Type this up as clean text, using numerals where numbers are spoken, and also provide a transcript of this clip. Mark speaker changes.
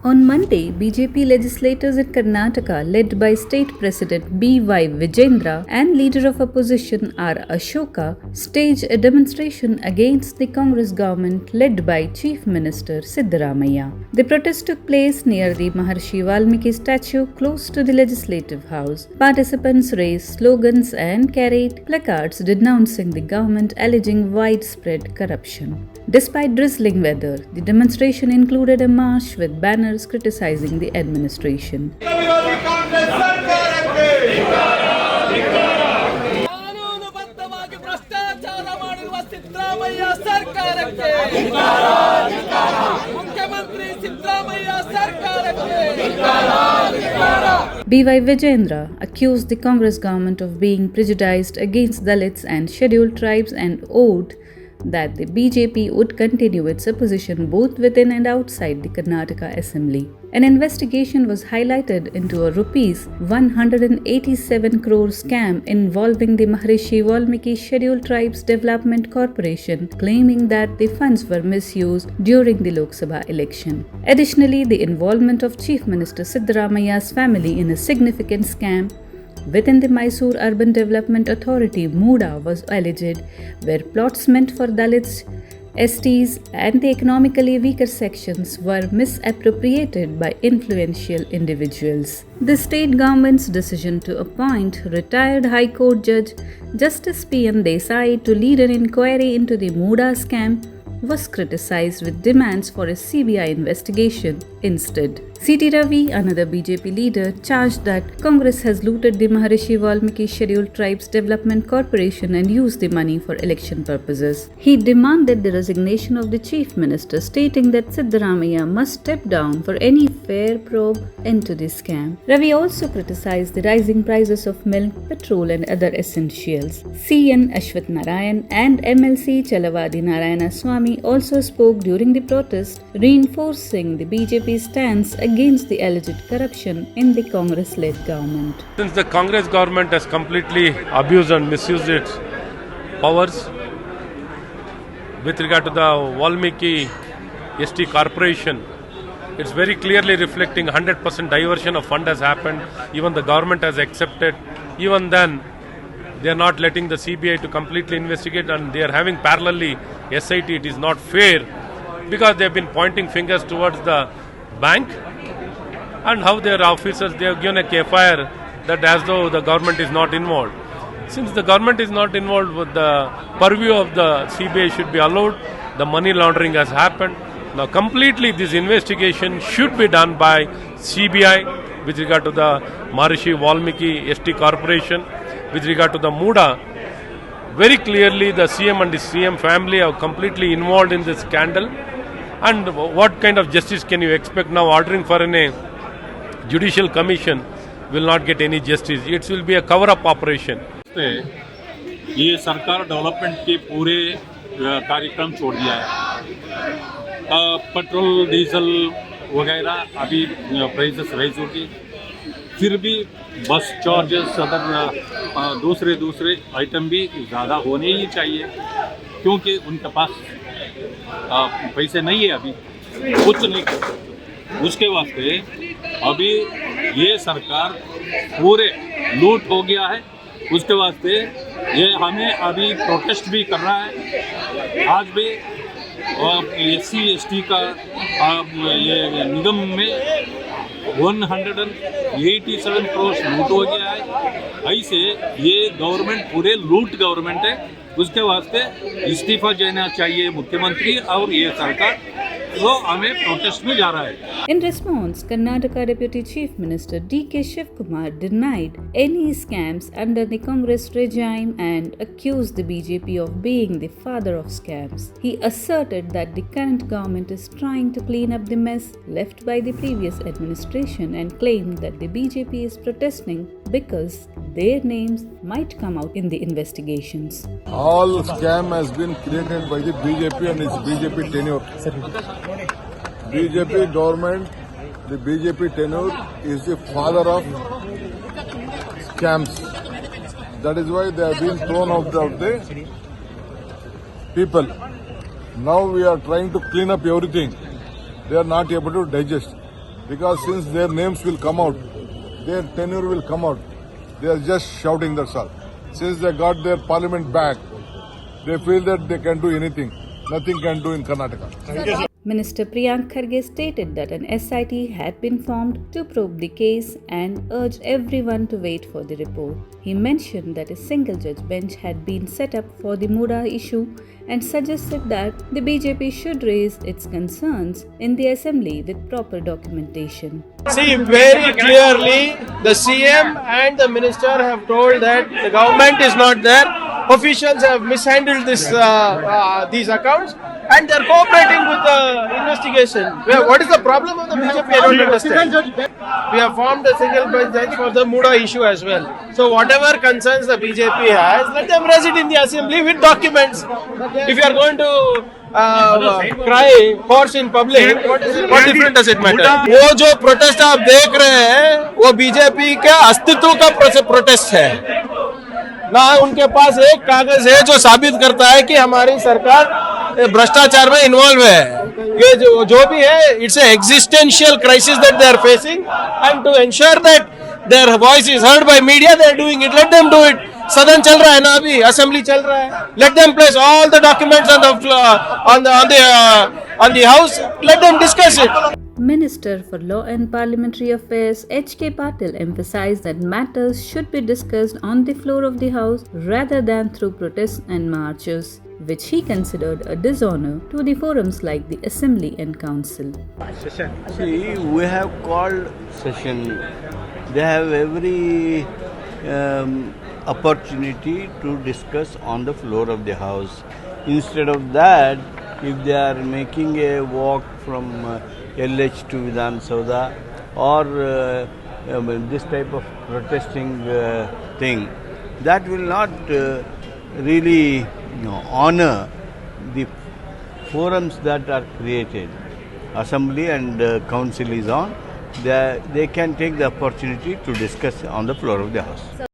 Speaker 1: On Monday, BJP legislators in Karnataka, led by State President B.Y. Vijendra and Leader of Opposition R. Ashoka, staged a demonstration against the Congress government led by Chief Minister Siddaramaiah. The protest took place near the Maharshi Valmiki statue close to the Legislative House. Participants raised slogans and carried placards denouncing the government, alleging widespread corruption. Despite drizzling weather, the demonstration included a march with banners criticizing the administration. B.Y. Vijendra accused the Congress government of being prejudiced against Dalits and scheduled tribes and vowed that the BJP would continue its opposition both within and outside the Karnataka Assembly. An investigation was highlighted into a rupees 187 crore scam involving the Maharishi Valmiki Scheduled Tribes Development Corporation, claiming that the funds were misused during the Lok Sabha election. Additionally, the involvement of Chief Minister Siddaramaiah's family in a significant scam within the Mysore Urban Development Authority (MUDA) was alleged, where plots meant for Dalits, STs, and the economically weaker sections were misappropriated by influential individuals. The state government's decision to appoint retired High Court Judge Justice P.M. Desai to lead an inquiry into the MUDA scam was criticized with demands for a CBI investigation instead. C.T. Ravi, another BJP leader, charged that Congress has looted the Maharishi Valmiki Scheduled Tribes Development Corporation and used the money for election purposes. He demanded the resignation of the Chief Minister, stating that Siddaramaiah must step down for any fair probe into the scam. Ravi also criticized the rising prices of milk, petrol and other essentials. CN Ashwath Narayan and MLC Chalavadi Narayana Swamy also spoke during the protest, reinforcing the BJP's stance against the alleged corruption in the Congress-led government.
Speaker 2: Since the Congress government has completely abused and misused its powers with regard to the Valmiki ST Corporation, it's very clearly reflecting 100% diversion of fund has happened. Even the government has accepted. Even then, they are not letting the CBI to completely investigate, and they are having parallelly SIT. It is not fair because they have been pointing fingers towards the bank and how their officers, they have given a FIR that as though the government is not involved. Since the government is not involved, with the purview of the CBI should be allowed. The money laundering has happened. Now completely this investigation should be done by CBI with regard to the Maharishi Valmiki ST Corporation. With regard to the MUDA, very clearly the CM and the CM family are completely involved in this scandal. And what kind of justice can you expect now? Ordering for a judicial commission will not get any justice. It will be a cover-up operation.
Speaker 3: ये सरकार development के पूरे कार्यक्रम छोड़ दिया है. Petrol diesel वगैरह अभी प्राइसेस राइज होगी. फिर भी बस चार्जेस अदर दूसरे आइटम भी ज़्यादा होने ही चाहिए, क्योंकि उनके पास पैसे नहीं है अभी कुछ नहीं कर. उसके वास्ते अभी ये सरकार पूरे लूट हो गया है. उसके वास्ते ये हमें अभी प्रोटेस्ट भी करना है. आज भी SC ST का ये निगम में 187 करोड़ लूट हो गया है. ऐसे ये गवर्नमेंट पूरे लूट गवर्नमेंट है. उसके वास्ते इस्तीफा देना चाहिए मुख्यमंत्री और ये सरकार. वो हमें प्रोटेस्ट में जा रहा है.
Speaker 1: In response, Karnataka Deputy Chief Minister D.K. Shivkumar denied any scams under the Congress regime and accused the BJP of being the father of scams. He asserted that the current government is trying to clean up the mess left by the previous administration and claimed that the BJP is protesting because their names might come out in the investigations.
Speaker 4: All scam has been created by the BJP and its BJP tenure. BJP government, the BJP tenure is the father of scams. That is why they have been thrown out of the people. Now we are trying to clean up everything. They are not able to digest. because since their names will come out, their tenure will come out. They are just shouting, that's all. Since they got their parliament back, they feel that they can do anything. Nothing can do in Karnataka.
Speaker 1: Minister Priyank Kharge stated that an SIT had been formed to probe the case and urged everyone to wait for the report. He mentioned that a single judge bench had been set up for the Muda issue and suggested that the BJP should raise its concerns in the assembly with proper documentation.
Speaker 5: See, very clearly the CM and the minister have told that the government is not there. Officials have mishandled these accounts and they are cooperating with the investigation. What is the problem of the BJP? I don't understand. We have formed a single bench for the Muda issue as well. So whatever concerns the BJP has, let them raise it in the assembly with documents. If you are going to cry horse in public, what difference does it matter? वो जो protest आप देख रहे हैं वो BJP के अस्तित्व का प्रोटेस्ट है ना, उनके पास एक कागज है जो साबित करता है कि हमारी सरकार भ्रष्टाचार में इन्वॉल्व है. ये जो भी है, it's a existential crisis that they are facing and to ensure that their voice is heard by media they are doing it. Let them do it. सदन चल रहा है ना, अभी असेंबली चल रहा है. Let them place all the documents on the house. Let them discuss it.
Speaker 1: Minister for Law and Parliamentary Affairs H.K. Patil emphasized that matters should be discussed on the floor of the House rather than through protests and marches, which he considered a dishonor to the forums like the Assembly and Council.
Speaker 6: See, we have called session. They have every opportunity to discuss on the floor of the House. Instead of that, if they are making a walk from LH to Vidhan Sauda or this type of protesting thing, that will not really honor the forums that are created. Assembly and Council is on. They can take the opportunity to discuss on the floor of the House.